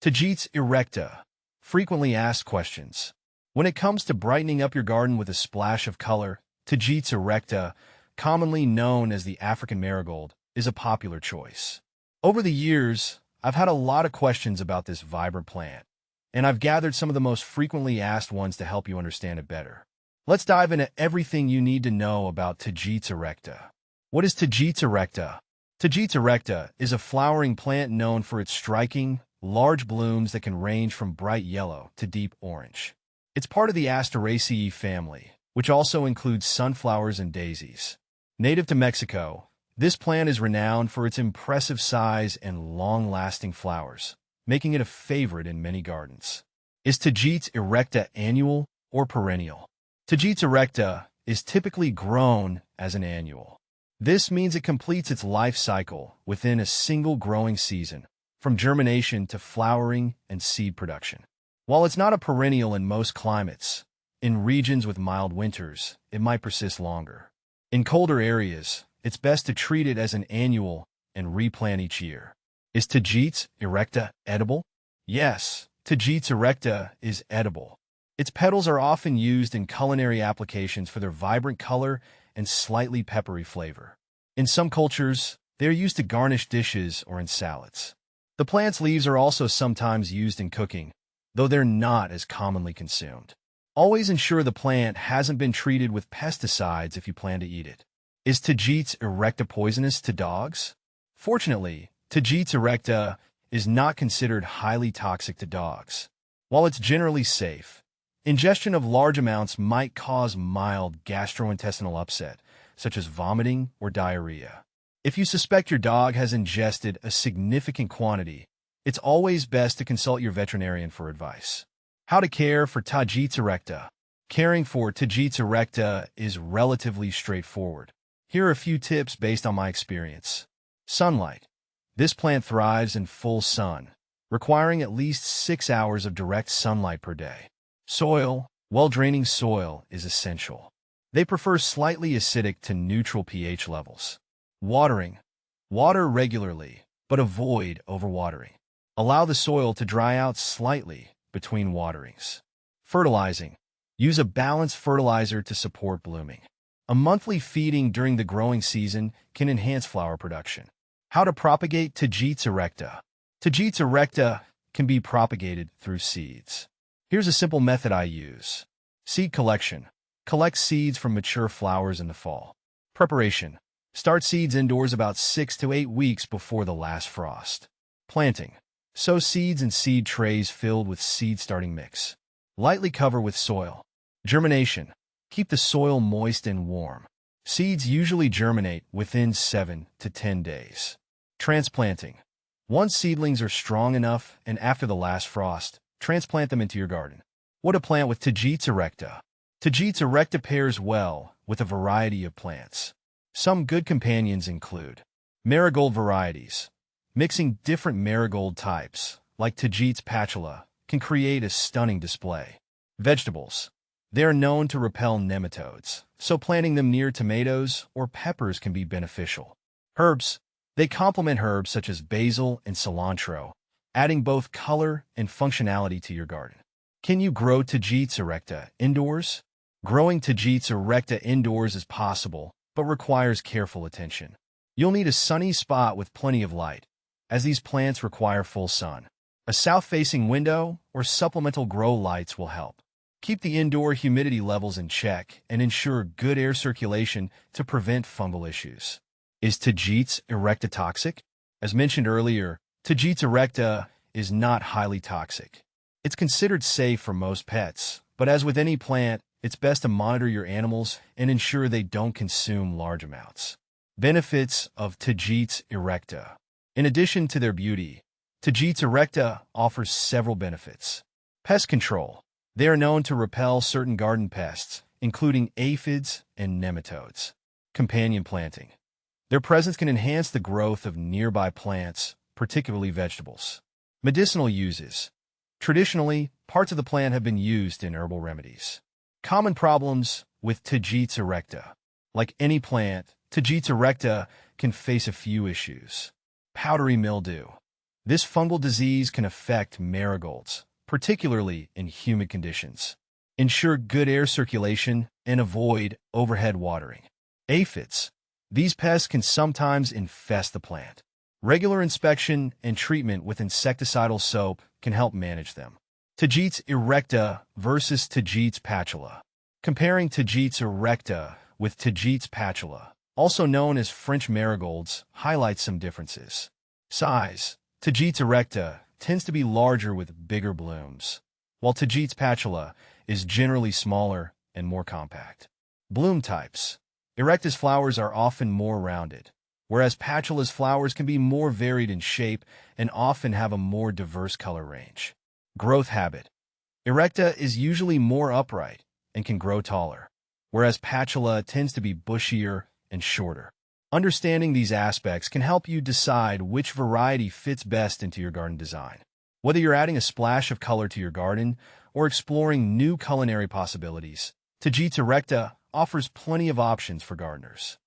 Tagetes erecta. Frequently asked questions. When it comes to brightening up your garden with a splash of color, Tagetes erecta, commonly known as the African marigold, is a popular choice. Over the years, I've had a lot of questions about this vibrant plant, and I've gathered some of the most frequently asked ones to help you understand it better. Let's dive into everything you need to know about Tagetes erecta. What is Tagetes erecta? Tagetes erecta is a flowering plant known for its striking, large blooms that can range from bright yellow to deep orange. It's part of the Asteraceae family, which also includes sunflowers and daisies. Native to Mexico, this plant is renowned for its impressive size and long-lasting flowers, making it a favorite in many gardens. Is Tagetes erecta annual or perennial? Tagetes erecta is typically grown as an annual. This means it completes its life cycle within a single growing season, from germination to flowering and seed production. While it's not a perennial in most climates, in regions with mild winters, it might persist longer. In colder areas, it's best to treat it as an annual and replant each year. Is Tagetes erecta edible? Yes, Tagetes erecta is edible. Its petals are often used in culinary applications for their vibrant color and slightly peppery flavor. In some cultures, they are used to garnish dishes or in salads. The plant's leaves are also sometimes used in cooking, though they're not as commonly consumed. Always ensure the plant hasn't been treated with pesticides if you plan to eat it. Is Tagetes erecta poisonous to dogs? Fortunately, Tagetes erecta is not considered highly toxic to dogs. While it's generally safe, ingestion of large amounts might cause mild gastrointestinal upset, such as vomiting or diarrhea. If you suspect your dog has ingested a significant quantity, it's always best to consult your veterinarian for advice. How to care for Tagetes erecta. Caring for Tagetes erecta is relatively straightforward. Here are a few tips based on my experience. Sunlight. This plant thrives in full sun, requiring at least 6 hours of direct sunlight per day. Soil. Well-draining soil is essential. They prefer slightly acidic to neutral pH levels. Watering. Water regularly, but avoid overwatering. Allow the soil to dry out slightly between waterings. Fertilizing. Use a balanced fertilizer to support blooming. A monthly feeding during the growing season can enhance flower production. How to propagate Tagetes erecta. Tagetes erecta can be propagated through seeds. Here's a simple method I use. Seed collection. Collect seeds from mature flowers in the fall. Preparation. Start seeds indoors about 6 to 8 weeks before the last frost. Planting. Sow seeds in seed trays filled with seed starting mix. Lightly cover with soil. Germination. Keep the soil moist and warm. Seeds usually germinate within 7 to 10 days. Transplanting. Once seedlings are strong enough and after the last frost, transplant them into your garden. What to plant with Tagetes erecta. Tagetes erecta pairs well with a variety of plants. Some good companions include marigold varieties. Mixing different marigold types, like Tagetes patula, can create a stunning display. Vegetables. They are known to repel nematodes, so planting them near tomatoes or peppers can be beneficial. Herbs. They complement herbs such as basil and cilantro, adding both color and functionality to your garden. Can you grow Tagetes erecta indoors? Growing Tagetes erecta indoors is possible, but requires careful attention. You'll need a sunny spot with plenty of light, as these plants require full sun. A south-facing window or supplemental grow lights will help. Keep the indoor humidity levels in check and ensure good air circulation to prevent fungal issues. Is Tagetes erecta toxic? As mentioned earlier, Tagetes erecta is not highly toxic. It's considered safe for most pets, but as with any plant, it's best to monitor your animals and ensure they don't consume large amounts. Benefits of Tagetes erecta. In addition to their beauty, Tagetes erecta offers several benefits. Pest control. They are known to repel certain garden pests, including aphids and nematodes. Companion planting. Their presence can enhance the growth of nearby plants, particularly vegetables. Medicinal uses. Traditionally, parts of the plant have been used in herbal remedies. Common problems with Tagetes erecta. Like any plant, Tagetes erecta can face a few issues. Powdery mildew. This fungal disease can affect marigolds, particularly in humid conditions. Ensure good air circulation and avoid overhead watering. Aphids. These pests can sometimes infest the plant. Regular inspection and treatment with insecticidal soap can help manage them. Tagetes erecta versus Tagetes patula. Comparing Tagetes erecta with Tagetes patula, also known as French marigolds, highlights some differences. Size. Tagetes erecta tends to be larger with bigger blooms, while Tagetes patula is generally smaller and more compact. Bloom types. Erecta's flowers are often more rounded, whereas patula's flowers can be more varied in shape and often have a more diverse color range. Growth habit. Erecta is usually more upright and can grow taller, whereas patula tends to be bushier and shorter. Understanding these aspects can help you decide which variety fits best into your garden design. Whether you're adding a splash of color to your garden or exploring new culinary possibilities, Tagetes erecta offers plenty of options for gardeners.